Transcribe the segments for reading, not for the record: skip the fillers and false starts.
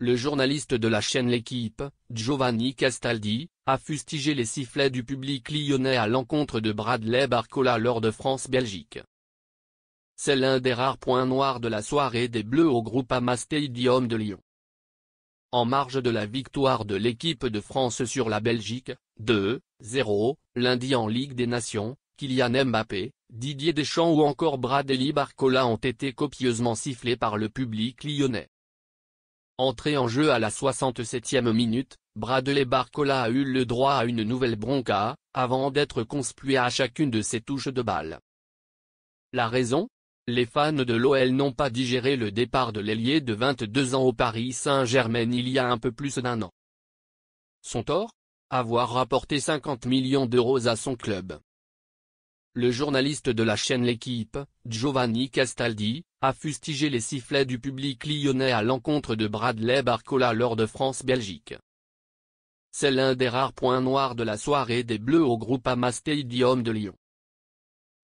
Le journaliste de la chaîne L'Équipe, Giovanni Castaldi, a fustigé les sifflets du public lyonnais à l'encontre de Bradley Barcola lors de France-Belgique. C'est l'un des rares points noirs de la soirée des Bleus au Groupama Stadium de Lyon. En marge de la victoire de l'équipe de France sur la Belgique, 2-0, lundi en Ligue des Nations, Kylian Mbappé, Didier Deschamps ou encore Bradley Barcola ont été copieusement sifflés par le public lyonnais. Entré en jeu à la 67e minute, Bradley Barcola a eu le droit à une nouvelle bronca, avant d'être conspué à chacune de ses touches de balle. La raison ? Les fans de l'OL n'ont pas digéré le départ de l'ailier de 22 ans au Paris Saint-Germain il y a un peu plus d'un an. Son tort ? Avoir rapporté 50 millions d'euros à son club. Le journaliste de la chaîne L'Équipe, Giovanni Castaldi, a fustigé les sifflets du public lyonnais à l'encontre de Bradley Barcola lors de France-Belgique. C'est l'un des rares points noirs de la soirée des Bleus au Groupama Stadium de Lyon.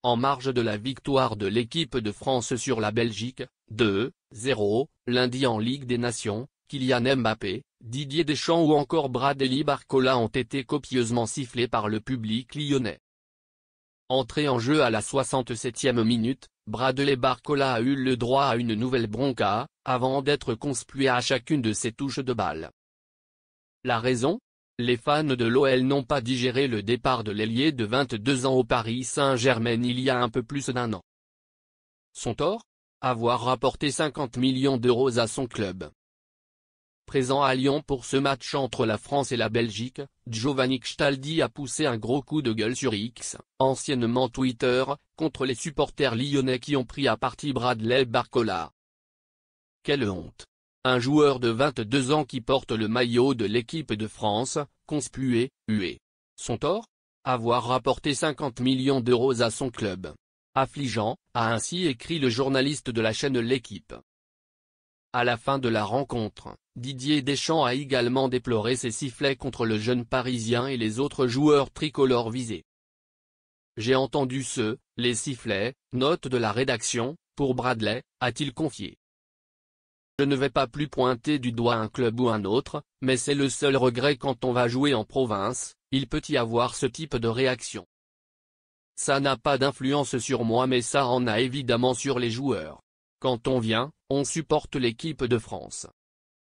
En marge de la victoire de l'équipe de France sur la Belgique, 2-0, lundi en Ligue des Nations, Kylian Mbappé, Didier Deschamps ou encore Bradley Barcola ont été copieusement sifflés par le public lyonnais. Entré en jeu à la 67e minute, Bradley Barcola a eu le droit à une nouvelle bronca, avant d'être conspué à chacune de ses touches de balle. La raison ? Les fans de l'OL n'ont pas digéré le départ de l'ailier de 22 ans au Paris Saint-Germain il y a un peu plus d'un an. Son tort ? Avoir rapporté 50 millions d'euros à son club. Présent à Lyon pour ce match entre la France et la Belgique, Giovanni Castaldi a poussé un gros coup de gueule sur X, anciennement Twitter, contre les supporters lyonnais qui ont pris à partie Bradley Barcola. Quelle honte! Un joueur de 22 ans qui porte le maillot de l'équipe de France, conspué, hué. Son tort ? Avoir rapporté 50 millions d'euros à son club. Affligeant, a ainsi écrit le journaliste de la chaîne L'Équipe. À la fin de la rencontre, Didier Deschamps a également déploré ces sifflets contre le jeune Parisien et les autres joueurs tricolores visés. J'ai entendu les sifflets, note de la rédaction, pour Bradley, a-t-il confié. Je ne vais pas plus pointer du doigt un club ou un autre, mais c'est le seul regret quand on va jouer en province, il peut y avoir ce type de réaction. Ça n'a pas d'influence sur moi mais ça en a évidemment sur les joueurs. Quand on vient, on supporte l'équipe de France.